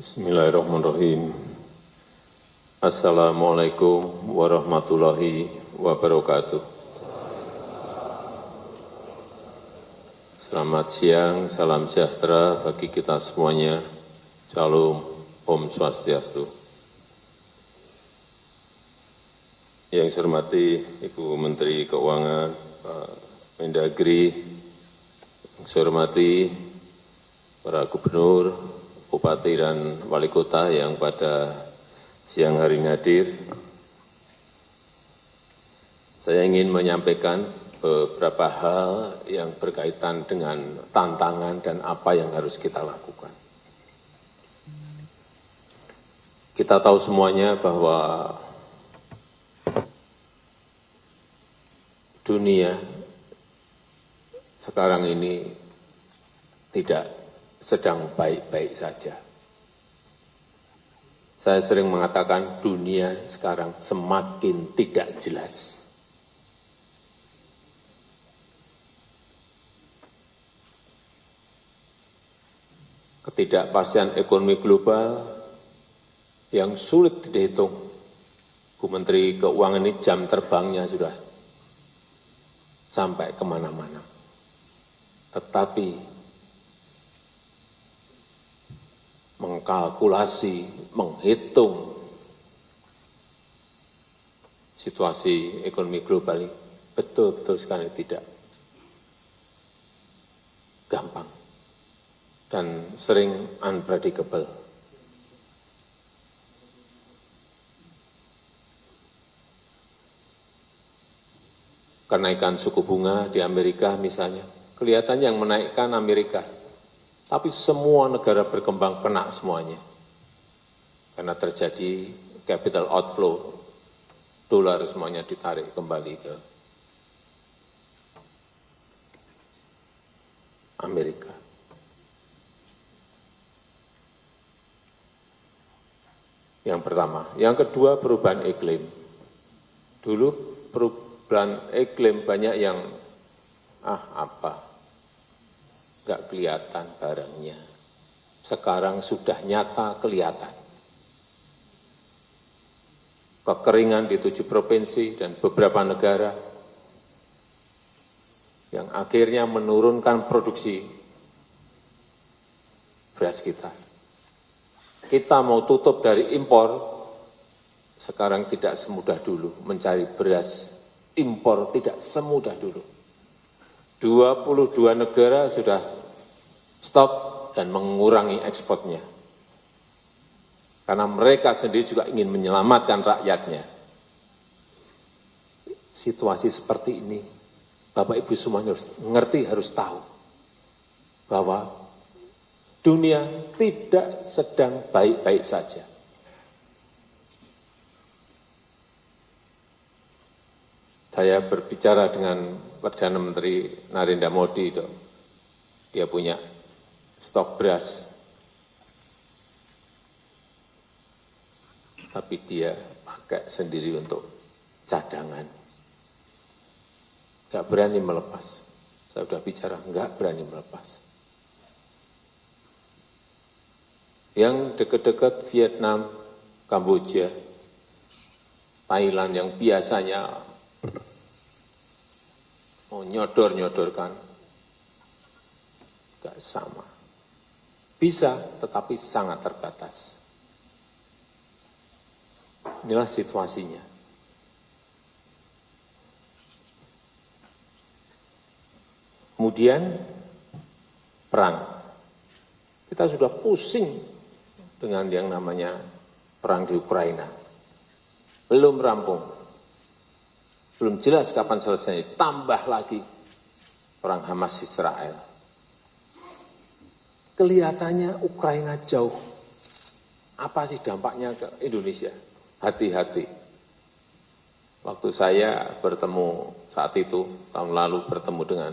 Bismillahirrahmanirrahim. Assalamualaikum warahmatullahi wabarakatuh. Selamat siang, salam sejahtera bagi kita semuanya. Shalom, Om Swastiastu. Yang saya hormati Ibu Menteri Keuangan, Pak Mendagri, yang saya hormati para gubernur, bupati dan wali kota yang pada siang hari ini hadir. Saya ingin menyampaikan beberapa hal yang berkaitan dengan tantangan dan apa yang harus kita lakukan. Kita tahu semuanya bahwa dunia sekarang ini tidak sedang baik-baik saja. Saya sering mengatakan dunia sekarang semakin tidak jelas. Ketidakpastian ekonomi global yang sulit dihitung. Bu Menteri Keuangan ini jam terbangnya sudah sampai kemana-mana. Tetapi mengkalkulasi, menghitung situasi ekonomi global ini betul-betul sekali tidak gampang dan sering unpredictable. Kenaikan suku bunga di Amerika misalnya, kelihatan yang menaikkan Amerika. Tapi semua negara berkembang kena semuanya. Karena terjadi capital outflow, dolar semuanya ditarik kembali ke Amerika. Yang pertama. Yang kedua, perubahan iklim. Dulu perubahan iklim banyak yang, nggak kelihatan barangnya. Sekarang sudah nyata kelihatan. Kekeringan di 7 provinsi dan beberapa negara yang akhirnya menurunkan produksi beras kita. Kita mau tutup dari impor, sekarang tidak semudah dulu mencari beras impor, tidak semudah dulu. 22 negara sudah stop dan mengurangi ekspornya. Karena mereka sendiri juga ingin menyelamatkan rakyatnya. Situasi seperti ini, Bapak Ibu semuanya harus ngerti, harus tahu bahwa dunia tidak sedang baik-baik saja. Saya berbicara dengan Perdana Menteri Narendra Modi, dia punya stok beras, tapi dia pakai sendiri untuk cadangan. Enggak berani melepas. Saya sudah bicara, enggak berani melepas. Yang dekat-dekat Vietnam, Kamboja, Thailand yang biasanya mau nyodor-nyodorkan, enggak sama. Bisa, tetapi sangat terbatas. Inilah situasinya. Kemudian, perang. Kita sudah pusing dengan yang namanya perang di Ukraina. Belum rampung. Belum jelas kapan selesai. Tambah lagi perang Hamas Israel. Kelihatannya Ukraina jauh. Apa sih dampaknya ke Indonesia? Hati-hati. Waktu saya bertemu saat itu, tahun lalu bertemu dengan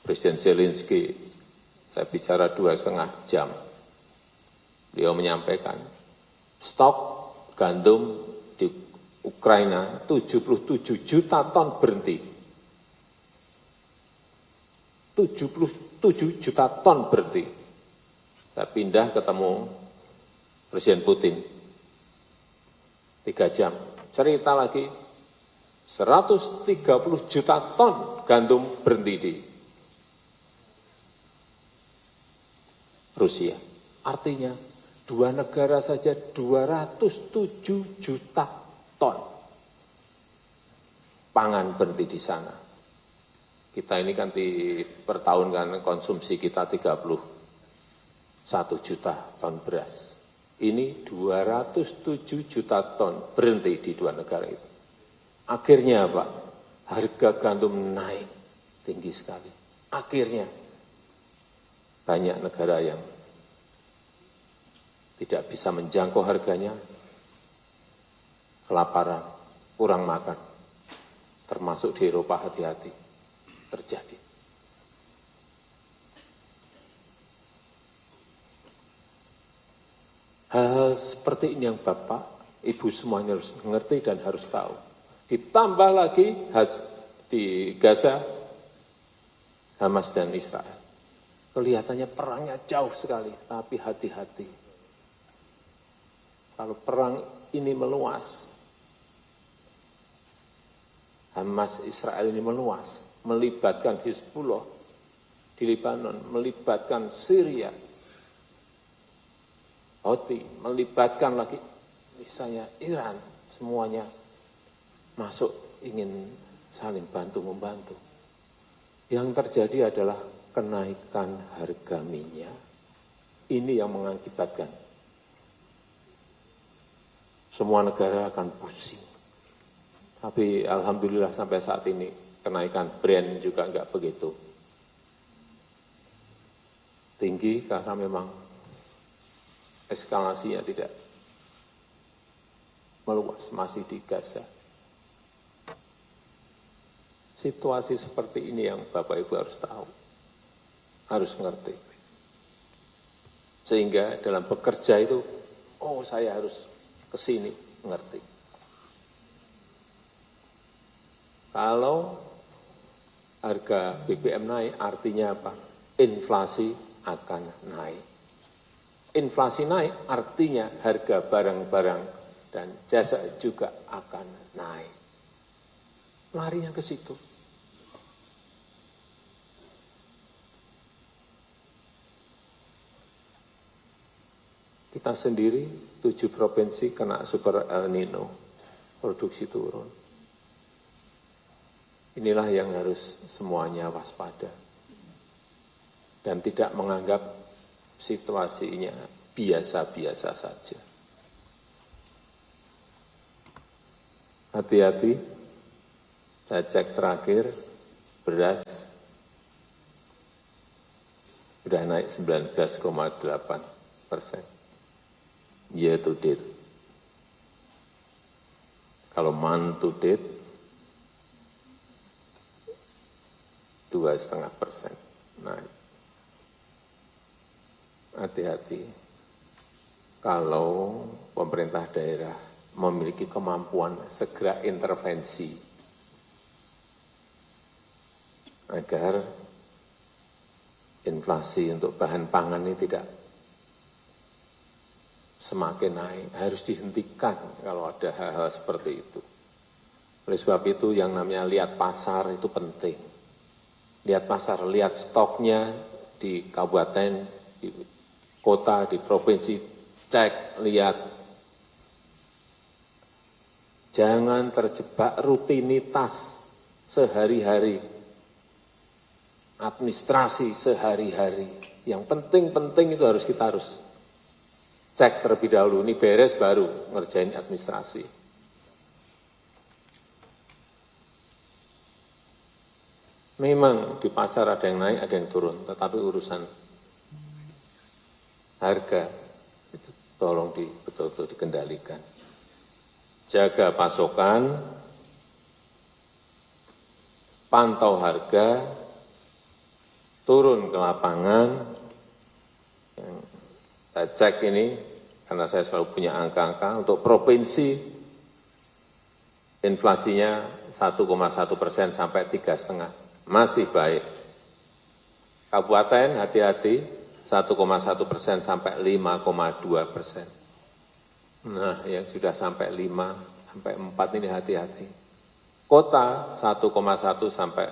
Presiden Zelensky, saya bicara 2,5 jam. Beliau menyampaikan, stok gandum di Ukraina 77 juta ton berhenti. 77 juta ton berhenti. Saya pindah ketemu Presiden Putin, 3 jam, cerita lagi, 130 juta ton gandum berhenti di Rusia. Artinya, 2 negara saja 207 juta ton pangan berhenti di sana. Kita ini kan per tahun kan konsumsi kita 31 juta ton beras. Ini 207 juta ton berhenti di 2 negara itu. Akhirnya apa? Harga gandum naik tinggi sekali. Akhirnya banyak negara yang tidak bisa menjangkau harganya, kelaparan, kurang makan. Termasuk di Eropa, hati-hati terjadi. Hal seperti ini yang Bapak, Ibu semuanya harus mengerti dan harus tahu. Ditambah lagi di Gaza, Hamas dan Israel. Kelihatannya perangnya jauh sekali, tapi hati-hati. Kalau perang ini meluas, Hamas Israel ini meluas, melibatkan Hizbullah di Lebanon, melibatkan Syria, Houthi, melibatkan lagi misalnya Iran, semuanya masuk ingin saling bantu-membantu. Yang terjadi adalah kenaikan harga minyak. Ini yang mengakibatkan semua negara akan pusing. Tapi alhamdulillah sampai saat ini kenaikan Brent juga enggak begitu tinggi karena memang eskalasinya tidak meluas, masih di Gaza. Situasi seperti ini yang Bapak Ibu harus tahu, harus mengerti. Sehingga dalam bekerja itu, oh saya harus ke sini, mengerti. Kalau harga BBM naik, artinya apa? Inflasi akan naik. Inflasi naik, artinya harga barang-barang dan jasa juga akan naik. Larinya ke situ. Kita sendiri 7 provinsi kena super El Nino, produksi turun. Inilah yang harus semuanya waspada dan tidak menganggap situasinya biasa-biasa saja. Hati-hati, saya cek terakhir, beras sudah naik 19,8%. Year to date. Kalau month to date, 2,5% naik. Hati-hati, kalau pemerintah daerah memiliki kemampuan segera intervensi agar inflasi untuk bahan pangan ini tidak semakin naik, harus dihentikan kalau ada hal-hal seperti itu. Oleh sebab itu yang namanya lihat pasar itu penting. Lihat pasar, lihat stoknya di kabupaten, di kota, di provinsi, cek, lihat. Jangan terjebak rutinitas sehari-hari, administrasi sehari-hari. Yang penting-penting itu kita harus cek terlebih dahulu, ini beres baru ngerjain administrasi. Memang di pasar ada yang naik, ada yang turun, tetapi urusan harga itu tolong betul-betul dikendalikan. Jaga pasokan, pantau harga, turun ke lapangan. Yang saya cek ini, karena saya selalu punya angka-angka, untuk provinsi inflasinya 1,1% sampai 3,5%, masih baik. Kabupaten hati-hati, 1,1% sampai 5,2%. Nah, yang sudah sampai 5 sampai 4 ini hati-hati. Kota 1,1 sampai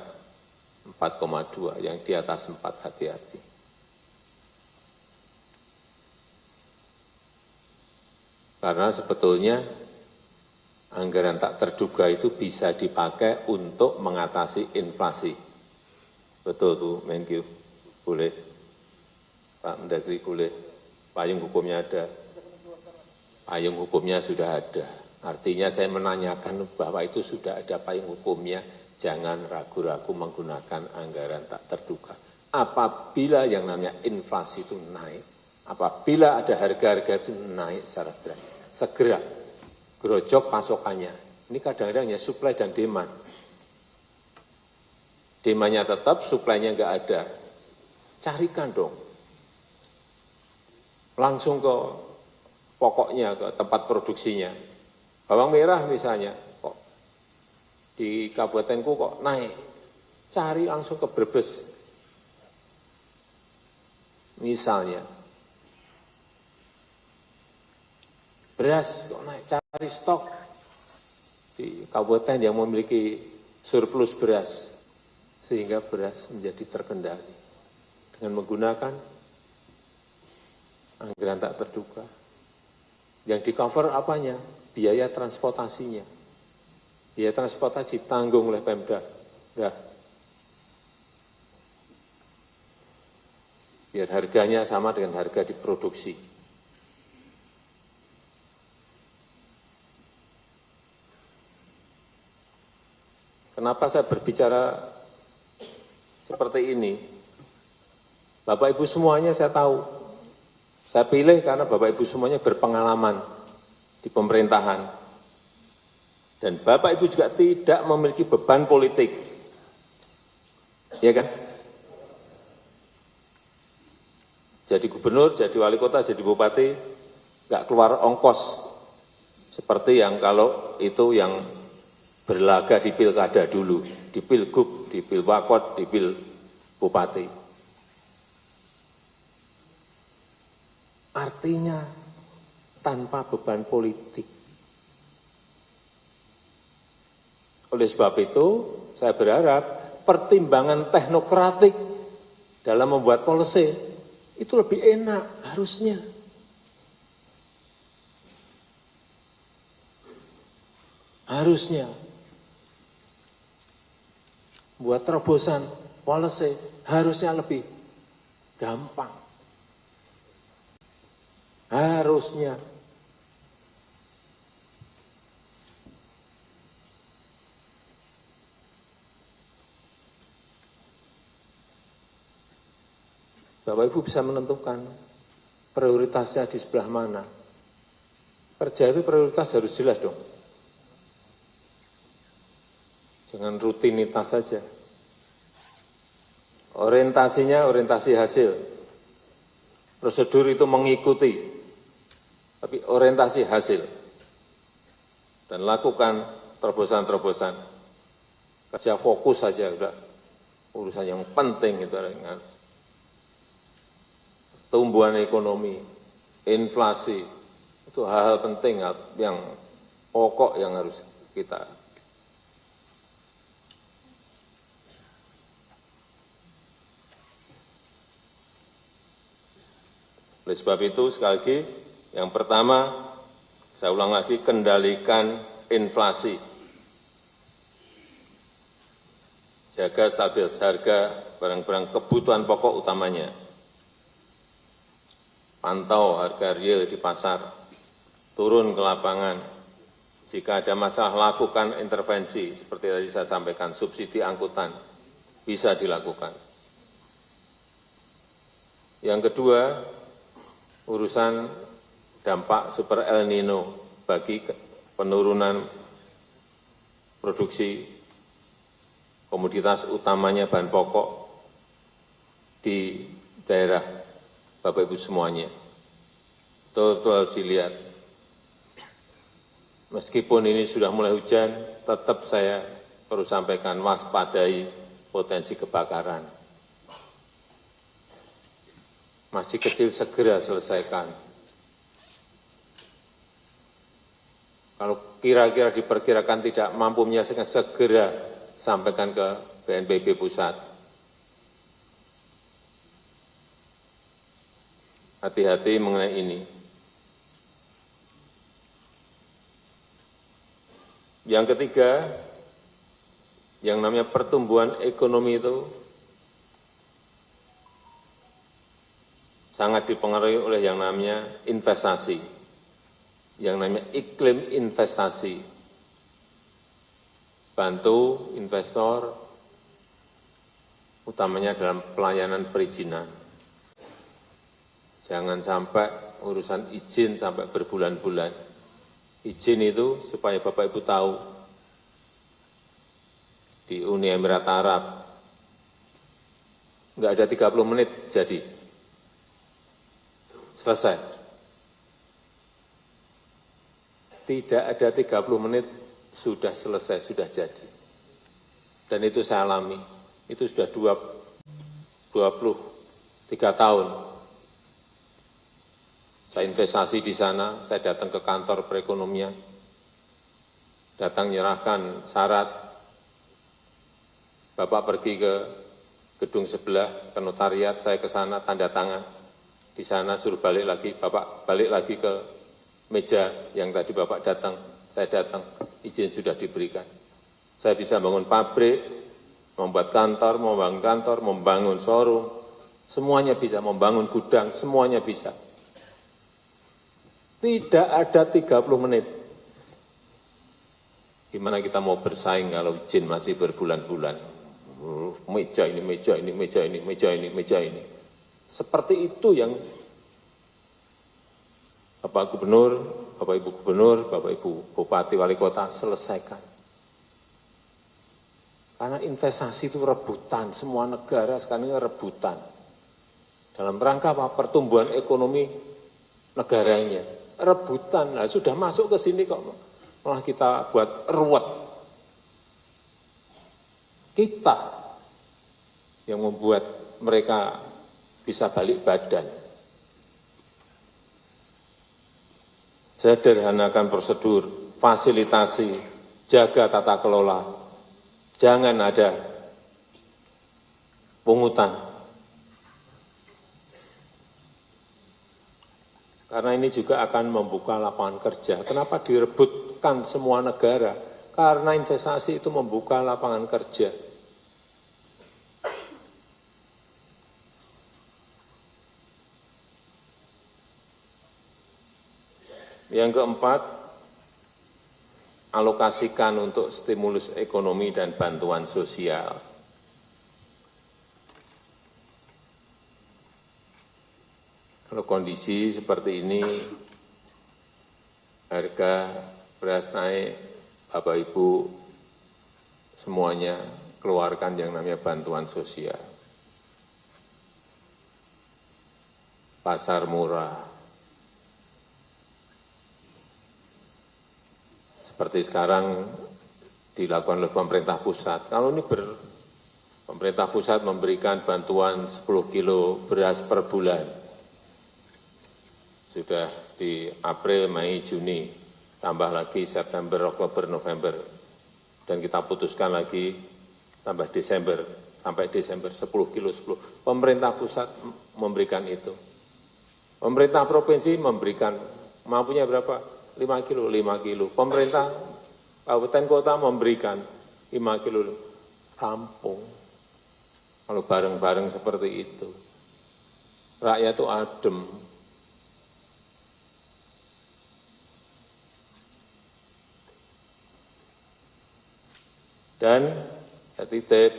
4,2, yang di atas 4 hati-hati. Karena sebetulnya anggaran tak terduga itu bisa dipakai untuk mengatasi inflasi. Betul Bu Menkyu, boleh. Pak Mendagri boleh. Payung hukumnya ada. Payung hukumnya sudah ada. Artinya saya menanyakan bahwa itu sudah ada payung hukumnya. Jangan ragu-ragu menggunakan anggaran tak terduga. Apabila yang namanya inflasi itu naik, apabila ada harga-harga itu naik secara drastis, segera gerojok pasokannya. Ini kadang-kadang ya supply dan demand. Demandnya tetap, supply-nya enggak ada. Carikan dong. Langsung ke pokoknya, ke tempat produksinya. Bawang merah misalnya, kok di kabupatenku kok naik. Cari langsung ke Brebes. Misalnya. Beras kok naik, cari stok di kabupaten yang memiliki surplus beras. Sehingga beras menjadi terkendali. Dengan menggunakan anggaran tak terduga. Yang di-cover apanya? Biaya transportasinya. Biaya transportasi tanggung oleh Pemda. Ya. Biar harganya sama dengan harga diproduksi. Kenapa saya berbicara seperti ini? Bapak Ibu semuanya saya tahu. Saya pilih karena Bapak Ibu semuanya berpengalaman di pemerintahan. Dan Bapak Ibu juga tidak memiliki beban politik. Ya kan? Jadi gubernur, jadi wali kota, jadi bupati, nggak keluar ongkos. Seperti yang kalau itu yang berlaga di pilkada dulu, di pilgub, di pilwakot, di pil bupati. Artinya tanpa beban politik. Oleh sebab itu, saya berharap pertimbangan teknokratik dalam membuat policy itu lebih enak harusnya. Harusnya. Buat terobosan policy harusnya lebih gampang. Harusnya. Bapak Ibu bisa menentukan prioritasnya di sebelah mana. Kerja itu prioritas harus jelas dong. Jangan rutinitas saja. Orientasinya orientasi hasil. Prosedur itu mengikuti, tapi orientasi hasil. Dan lakukan terobosan-terobosan. Kerja fokus saja, udah urusan yang penting itu. Tumbuhan ekonomi, inflasi, itu hal-hal penting yang pokok yang harus kita. Oleh sebab itu, sekali lagi, yang pertama, saya ulang lagi, kendalikan inflasi. Jaga stabilitas harga barang-barang kebutuhan pokok utamanya. Pantau harga real di pasar, turun ke lapangan. Jika ada masalah, lakukan intervensi, seperti tadi saya sampaikan, subsidi angkutan, bisa dilakukan. Yang kedua, urusan dampak super El Nino bagi penurunan produksi komoditas utamanya bahan pokok di daerah Bapak Ibu semuanya. Betul-betul harus dilihat. Meskipun ini sudah mulai hujan, tetap saya perlu sampaikan waspadai potensi kebakaran. masih kecil segera selesaikan. Kalau kira-kira diperkirakan tidak mampu menyelesaikan, segera sampaikan ke BNPB pusat. Hati-hati mengenai ini. Yang ketiga, yang namanya pertumbuhan ekonomi itu sangat dipengaruhi oleh yang namanya investasi, yang namanya iklim investasi. Bantu investor, utamanya dalam pelayanan perizinan. Jangan sampai urusan izin sampai berbulan-bulan. Izin itu supaya Bapak Ibu tahu, di Uni Emirat Arab, nggak ada 30 menit jadi. Selesai. Tidak ada 30 menit sudah selesai, sudah jadi. Dan itu saya alami. Itu sudah 23 tahun. Saya investasi di sana, saya datang ke kantor perekonomian, datang menyerahkan syarat, Bapak pergi ke gedung sebelah, ke notariat, saya ke sana, tanda tangan. Di sana suruh balik lagi, Bapak balik lagi ke meja yang tadi Bapak datang, saya datang, izin sudah diberikan. Saya bisa bangun pabrik, membuat kantor, membangun showroom, semuanya bisa, membangun gudang, semuanya bisa. Tidak ada 30 menit. Gimana kita mau bersaing kalau izin masih berbulan-bulan? Meja ini, meja ini, meja ini, meja ini, meja ini. Seperti itu yang Bapak Gubernur, Bapak Ibu Gubernur, Bapak Ibu Bupati, Wali Kota selesaikan. Karena investasi itu rebutan, semua negara sekarang ini rebutan. Dalam rangka apa? Pertumbuhan ekonomi negaranya. Rebutan, nah, sudah masuk ke sini kok malah kita buat ruwet. Kita yang membuat mereka bisa balik badan. Sederhanakan prosedur, fasilitasi, jaga tata kelola. Jangan ada pungutan. Karena ini juga akan membuka lapangan kerja. Kenapa direbutkan semua negara? Karena investasi itu membuka lapangan kerja. Yang keempat, alokasikan untuk stimulus ekonomi dan bantuan sosial. Kalau kondisi seperti ini, harga beras naik, Bapak Ibu semuanya keluarkan yang namanya bantuan sosial. Pasar murah. Seperti sekarang dilakukan oleh pemerintah pusat. Kalau ini pemerintah pusat memberikan bantuan 10 kilo beras per bulan. Sudah di April, Mei, Juni, tambah lagi September, Oktober, November. Dan kita putuskan lagi tambah Desember, sampai Desember 10 kilo 10. Pemerintah pusat memberikan itu. Pemerintah provinsi memberikan, mampunya berapa? 5 kilo, 5 kilo. Pemerintah kabupaten kota memberikan 5 kilo. Rampung. Kalau bareng-bareng seperti itu. Rakyat itu adem. Dan titip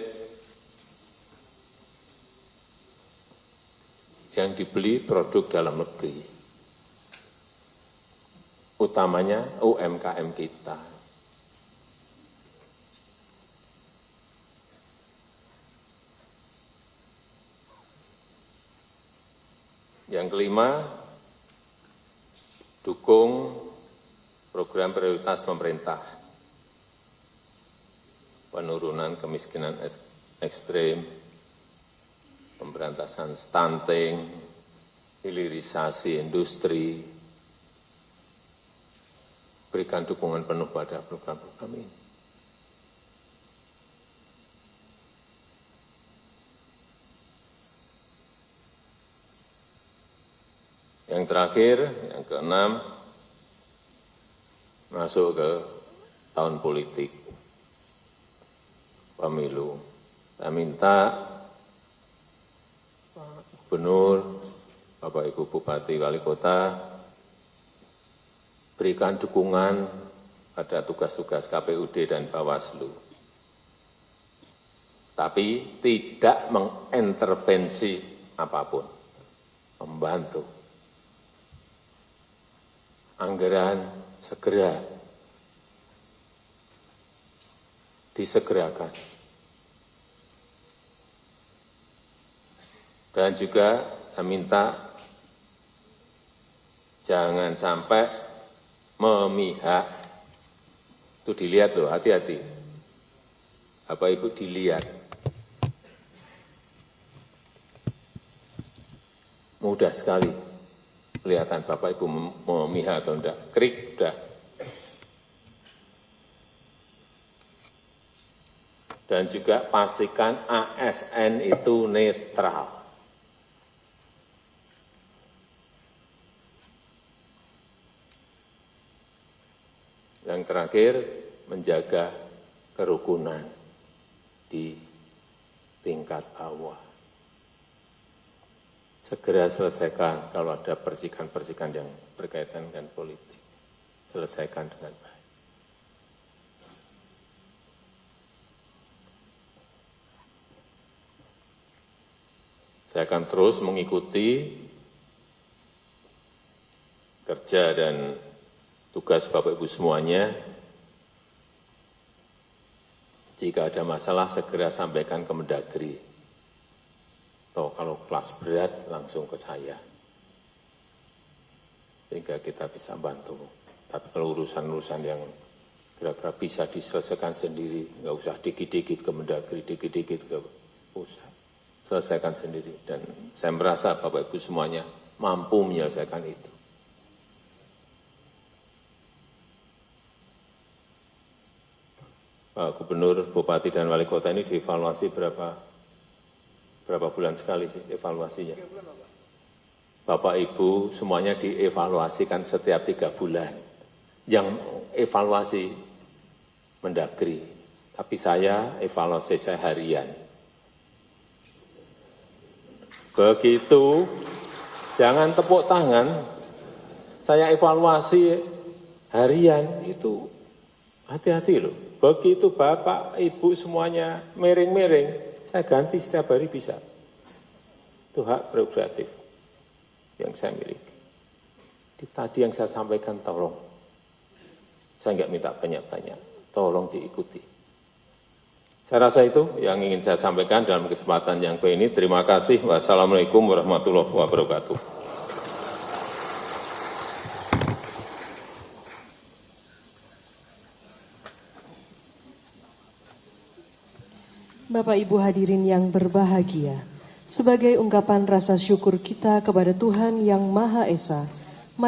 yang dibeli produk dalam negeri, utamanya UMKM kita. Yang kelima, dukung program prioritas pemerintah. Penurunan kemiskinan ekstrim, pemberantasan stunting, hilirisasi industri, berikan dukungan penuh pada program-program ini. Yang terakhir, yang keenam, masuk ke tahun politik, pemilu. Saya minta Pak Gubernur, Bapak Ibu Bupati, Wali Kota, berikan dukungan pada tugas-tugas KPUD dan Bawaslu. Tapi tidak mengintervensi apapun, membantu. Anggaran segera disegerakan. Dan juga saya minta jangan sampai memihak. Itu dilihat loh, hati-hati. Bapak Ibu dilihat. Mudah sekali kelihatan Bapak Ibu memihak atau enggak. Krik, udah. Dan juga pastikan ASN itu netral. Yang terakhir, menjaga kerukunan di tingkat bawah. Segera selesaikan kalau ada persikan-persikan yang berkaitan dengan politik. Selesaikan dengan baik. Saya akan terus mengikuti kerja dan tugas Bapak Ibu semuanya. Jika ada masalah segera sampaikan ke Mendagri. Atau kalau kelas berat langsung ke saya. Sehingga kita bisa bantu. Tapi kalau urusan-urusan yang kira-kira bisa diselesaikan sendiri, nggak usah dikit-dikit ke Mendagri, dikit-dikit ke pusat. Selesaikan sendiri. Dan saya merasa Bapak Ibu semuanya mampu menyelesaikan itu. Pak Gubernur, Bupati, dan Wali Kota ini dievaluasi berapa bulan sekali sih evaluasinya? Bapak Ibu semuanya dievaluasikan setiap 3 bulan. Yang evaluasi Mendagri, tapi saya evaluasi saya harian. Begitu, jangan tepuk tangan, saya evaluasi harian itu hati-hati loh. Begitu Bapak, Ibu semuanya miring-miring, saya ganti setiap hari bisa. Itu hak prerogatif yang saya miliki. Tadi yang saya sampaikan tolong. Saya enggak minta banyak-banyak. Tolong diikuti. Saya rasa itu yang ingin saya sampaikan dalam kesempatan yang ini. Terima kasih. Wassalamualaikum warahmatullahi wabarakatuh. Bapak Ibu hadirin yang berbahagia, sebagai ungkapan rasa syukur kita kepada Tuhan Yang Maha Esa,